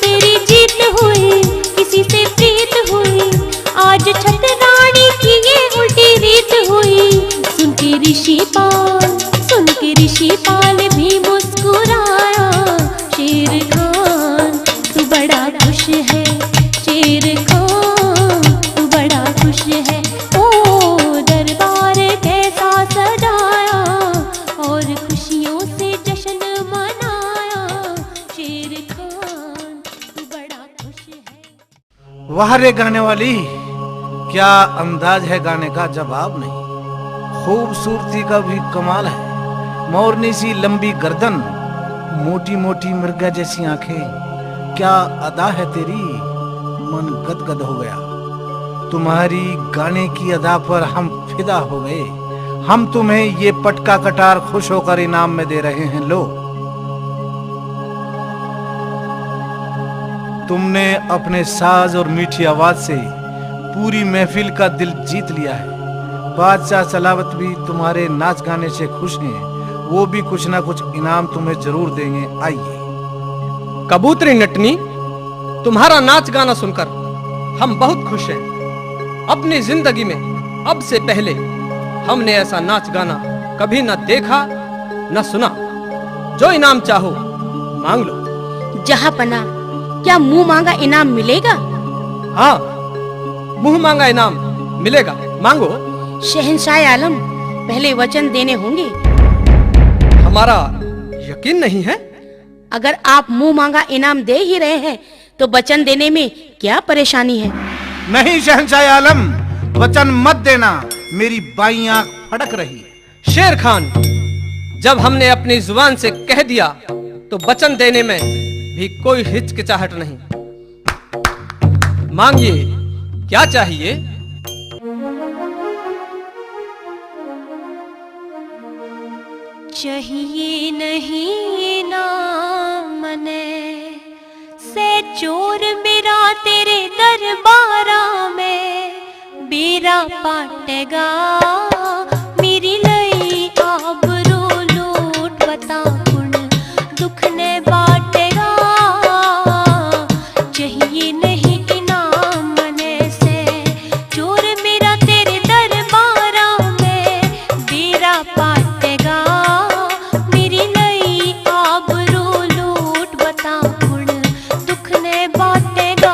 तेरी जीत हुई, किसी से प्रीत हुई, आज छतनानी की ये उल्टी रीत हुई। सुन के ऋषिपाल भी मुस्कुराया। शेर खान तू बड़ा खुश है, शेर खान तू बड़ा खुश है। ओ दरबार कैसा सजाया और खुशियों से जश्न मनाया। शेर खान तू बड़ा खुश है। वाह रे गाने वाली, क्या अंदाज है गाने का, जवाब नहीं। खूबसूरती का भी कमाल है। मोरनी सी लंबी गर्दन, मोटी मोटी मृगा जैसी आंखें, क्या अदा है तेरी, मन गदगद हो गया। तुम्हारी गाने की अदा पर हम फिदा हो गए। हम तुम्हें ये पटका कटार खुश होकर इनाम में दे रहे हैं। लो, तुमने अपने साज और मीठी आवाज से पूरी महफिल का दिल जीत लिया है। बादशाह सलावत भी तुम्हारे नाच गाने से खुश हैं। वो भी कुछ ना कुछ इनाम तुम्हें जरूर देंगे। आइए। कबूतरी नटनी, तुम्हारा नाच गाना सुनकर हम बहुत खुश हैं। अपनी जिंदगी में अब से पहले हमने ऐसा नाच गाना कभी न देखा न सुना। जो इनाम चाहो मांग लो। जहाँ पना, क्या मुंह मांगा इनाम मिलेगा? हाँ, मुंह मांगा इनाम मिलेगा, मांगो। शहंशाह आलम, पहले वचन देने होंगे। हमारा यकीन नहीं है। अगर आप मुंह मांगा इनाम दे ही रहे हैं तो वचन देने में क्या परेशानी है? नहीं शहंशाह आलम, वचन मत देना, मेरी बाईं आंख फड़क रही है। शेर खान, जब हमने अपनी जुबान से कह दिया तो वचन देने में भी कोई हिचकिचाहट नहीं। मांगिए, क्या चाहिए? चाहिए नहीं ना मने से चोर मेरा तेरे दरबारा में बेरा पाटेगा। मेरी लई आबरू लूट बता गुण दुख ने बाटेगा। चाहिए नहीं इनाम मने से चोर मेरा तेरे दरबारा में बेरा पाटेगा। मेरी लई आबरू लूट बता गुण दुख ने बाटेगा।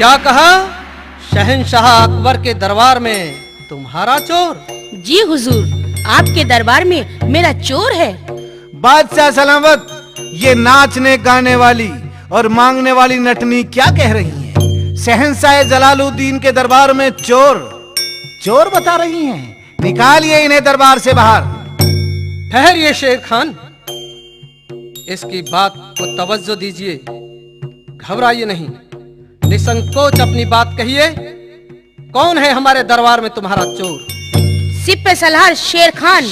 क्या कहा? शहंशाह अकबर के दरबार में तुम्हारा चोर? जी हुजूर, आपके दरबार में मेरा चोर है। बादशाह सलामत, ये नाचने गाने वाली और मांगने वाली नटनी क्या कह रही हैं? शहंशाह जलालुद्दीन के दरबार में चोर बता रही हैं। निकालिए इन्हें दरबार से बाहर। ठहरिए शेर खान, इसकी बात को तवज्जो दीजिए, घबराइए नहीं, निसंकोच अपनी बात कहिए। कौन है हमारे दरबार में तुम्हारा चोर? सिपह सलार शेर खान।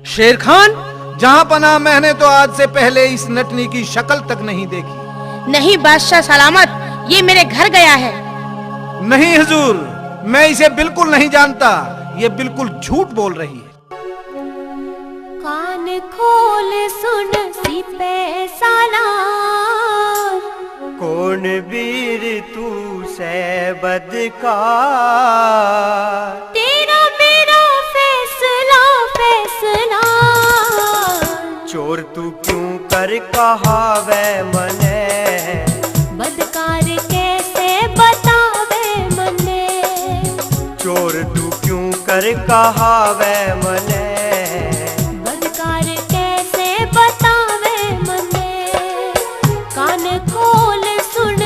शेर खान? जहां पना मैंने तो आज से पहले इस नटनी की शक्ल तक नहीं देखी। नहीं बादशाह सलामत, ये मेरे घर गया है। नहीं हुजूर, मैं इसे बिल्कुल नहीं जानता। ये बिल्कुल झूठ बोल रही है। कान खोल सुन सिपह सालार, कौन वीर तू से बदकार, तेरा मेरा फैसला फैसला, चोर तू क्यों कर कहावे मने, बदकार कैसे बतावे मने, चोर तू क्यों कर कहावे मने, बदकार कैसे बतावे मने। कान खोल सुन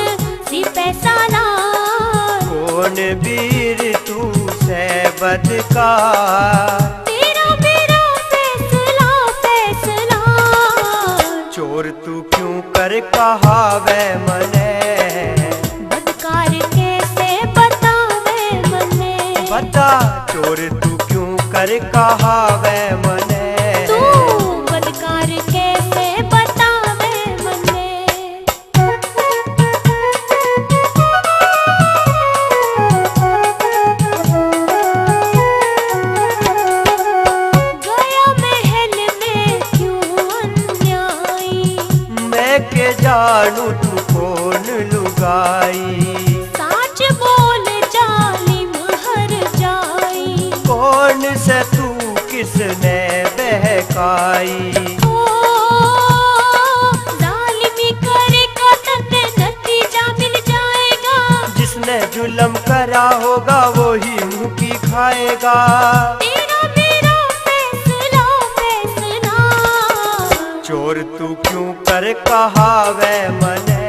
सिपह सालार, कौन वीर तू से बदकार, तेरा मेरा फैसला फैसला, चोर तू क्यों कर कहावे मने, बदकार कैसे बतावे मने, बता चोर तू क्यों कर कहावे मने, तू बदकार कैसे बतावे मने। गया महल में क्यों अन्यायी, मैं के जानू तू कौन लुगाई, साच बोल जालिम हर जाई, कौन से तू किसने बहकाई, ओ जालिमी करेगा तन्ने नतीजा मिल जाएगा, जिसने जुल्म करा होगा वो ही मुंह की खाएगा, तेरा मेरा फैसला फैसला, चोर तू क्यों कर कहावे मने,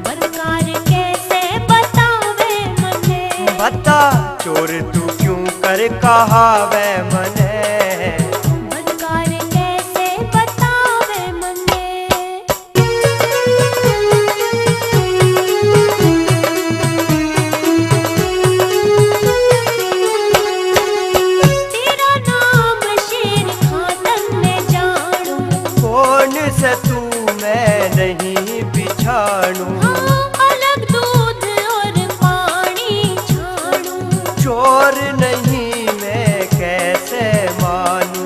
बदकार कैसे बतावे मने, बता चोर तू क्यों कर कहावे मने, बदकार कैसे बतावे मने। तेरा नाम शेर खान तन्ने जानू, कौन से तू मैं नहीं बिछाणू, हाँ अलग दूध और पानी छानू, चोर नहीं मैं कैसे मानू,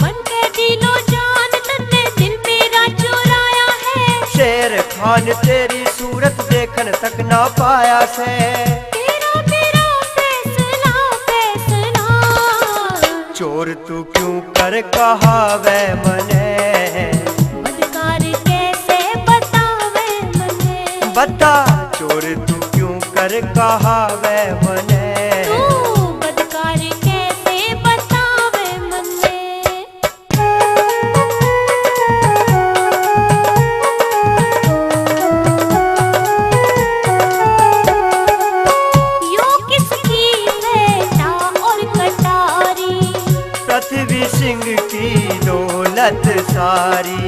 मन के दिलो जान तन्ने दिल मेरा चुराया है, शेर खान तेरी सूरत देखन तक ना पाया से, तेरा मेरा फैसला फैसला, चोर तू क्यों कर कहावे मने, बदकार कैसे बतावे मने, बता चोर तू क्यों कर कहावे मने, तू बदकार कैसे बतावे मने। यो किसकी बेटा और कटारी, पृथ्वी सिंह की दौलत सारी,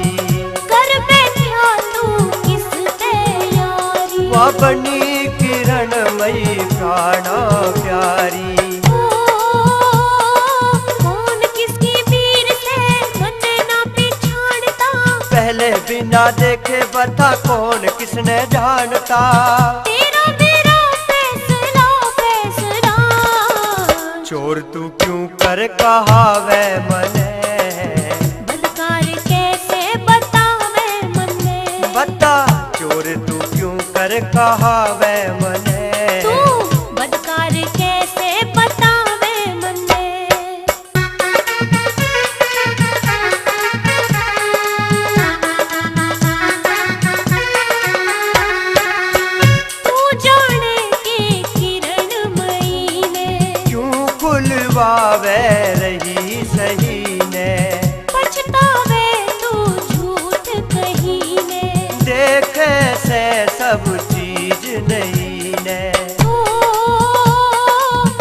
कर बैठा तू किस तैयारी, वह बनी किरणमयी प्राणा प्यारी, कौन किसकी वीर से मन ना पिछाड़ता, पहले बिना देखे बता कौन किसने जानता, तेरा मेरा फैसला फैसला, चोर तू क्यों कर कहावे मने, बदकार कैसे बतावे मने, बता चोर तू क्यों कर कहावे मने, तू बदकार कैसे बतावे मने। मनवावे रही सही ने, पछतावे तू झूठ कही ने, देखे से सब चीज नहीं ने। ओ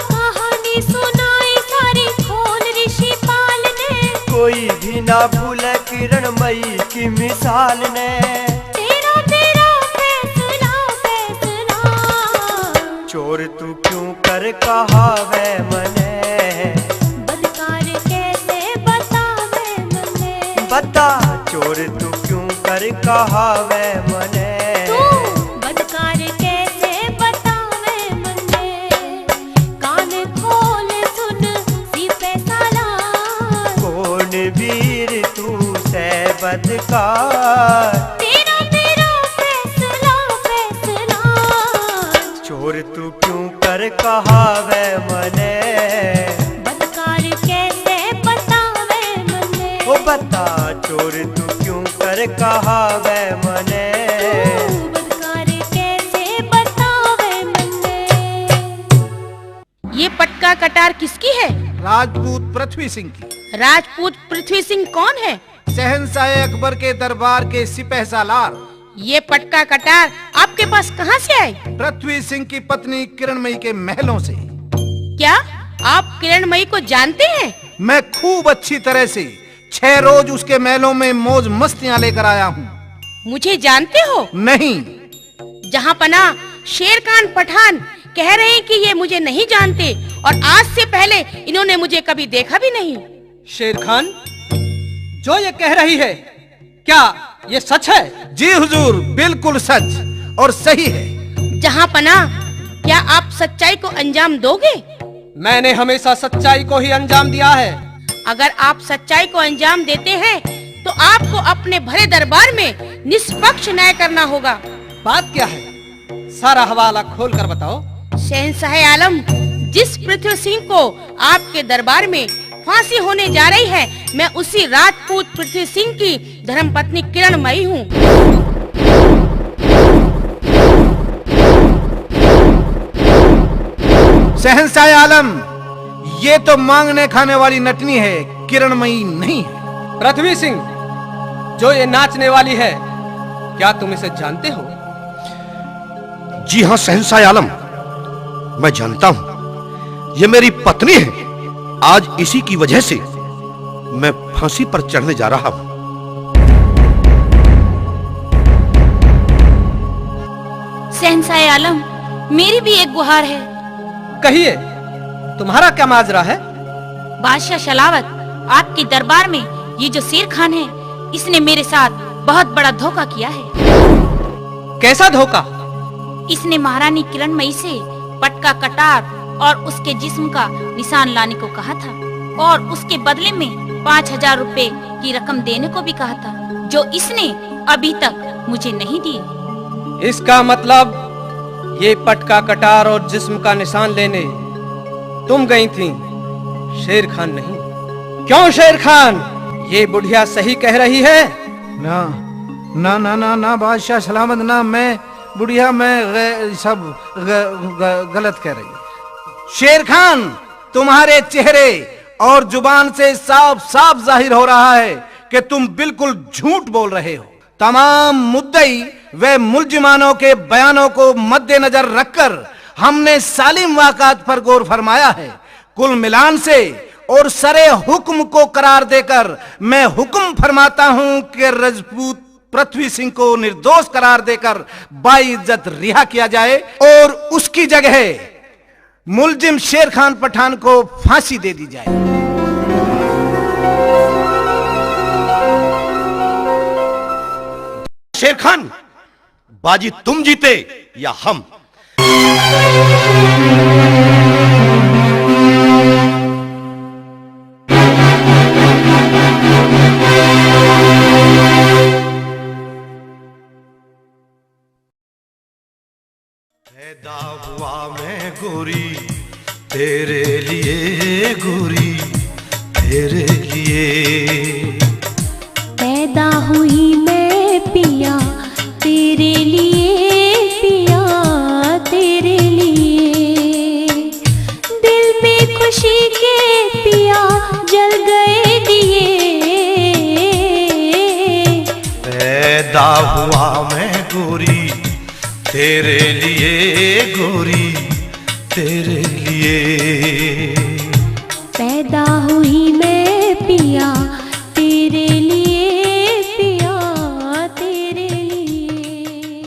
कहानी सुनाई सारी खोल ऋषि पाल ने, कोई भी ना भूले किरणमयी की मिसाल ने। तेरा तेरा फैसला फैसला, चोर तू क्यों कर कहावे मने, बदकार कैसे बतावे मने, बता चोर तू क्यों कर कहावे मने। तू बदकार कैसे बतावे मने, कान खोल सुन सिपे सालार, कौन वीर तू से बदकार, तेरा तेरा फैसला फैसला, चोर तू क्यों कर कहावे मने, बदकार कैसे बतावे मने, ओ बता चोर तू क्यों कर कहावे मने। तू बदकार कैसे बतावे मने। ये पटका कटार किसकी है? राजपूत पृथ्वी सिंह की। राजपूत पृथ्वी सिंह कौन है? शहंशाह अकबर के दरबार के सिपह सालार। ये पटका कटार आपके पास कहाँ से आए? पृथ्वी सिंह की पत्नी किरणमयी के महलों से। क्या आप किरणमयी को जानते हैं? मैं खूब अच्छी तरह से 6 रोज उसके महलों में मौज मस्तियां लेकर आया हूँ। मुझे जानते हो? नहीं। जहाँ पना शेर खान पठान कह रहे हैं कि ये मुझे नहीं जानते और आज से पहले इन्होंने मुझे कभी देखा भी नहीं। शेर खान, जो ये कह रही है क्या ये सच है? जी हुजूर, बिल्कुल सच और सही है। जहाँ पना, क्या आप सच्चाई को अंजाम दोगे? मैंने हमेशा सच्चाई को ही अंजाम दिया है। अगर आप सच्चाई को अंजाम देते हैं तो आपको अपने भरे दरबार में निष्पक्ष न्याय करना होगा। बात क्या है? सारा हवाला खोल कर बताओ। शहंशाह आलम, जिस पृथ्वी सिंह को आपके दरबार में फांसी होने जा रही है, मैं उसी राजपूत पृथ्वी सिंह की धर्मपत्नी किरणमयी हूँ। शहंशाह आलम, ये तो मांगने खाने वाली नटनी है, किरणमयी नहीं है। पृथ्वी सिंह, जो ये नाचने वाली है, क्या तुम इसे जानते हो? जी हाँ शहंशाह आलम, मैं जानता हूं। ये मेरी पत्नी है। आज इसी की वजह से मैं फांसी पर चढ़ने जा रहा हूं। शहंशाह आलम, मेरी भी एक गुहार है। कहिए, तुम्हारा क्या माजरा है? बादशाह शलावत, आपके दरबार में ये जो शेर खान है, इसने मेरे साथ बहुत बड़ा धोखा किया है। कैसा धोखा? इसने महारानी किरणमयी से पटका कटार और उसके जिस्म का निशान लाने को कहा था और उसके बदले में 5000 रुपए की रकम देने को भी कहा था, जो इसने अभी तक मुझे नहीं दी। इसका मतलब ये पटका कटार और जिस्म का निशान लेने तुम गई थी, शेर खान नहीं। क्यों शेर खान, ये बुढ़िया सही कह रही है? ना ना ना ना ना बादशाह सलामत, ना मैं बुढ़िया, मैं सब गलत कह रही है। शेर खान, तुम्हारे चेहरे और जुबान से साफ साफ जाहिर हो रहा है कि तुम बिल्कुल झूठ बोल रहे हो। तमाम मुद्दई व मुलजिमानों के बयानों को मद्देनजर रखकर हमने सालिम वाक़ात पर गौर फरमाया है। कुल मिलान से और सरे हुक्म को करार देकर मैं हुक्म फरमाता हूं कि राजपूत पृथ्वी सिंह को निर्दोष करार देकर बाइज्जत रिहा किया जाए और उसकी जगह मुलजिम शेर खान पठान को फांसी दे दी जाए। शेर खान, बाजी तुम जीते या हम। पैदा हुआ मैं गोरी तेरे लिए, गोरी तेरे लिए। पैदा हुई मैं पिया तेरे लिए, पिया तेरे लिए। दिल में खुशी के पैदा हुआ मैं गोरी तेरे लिए, गोरी तेरे लिए।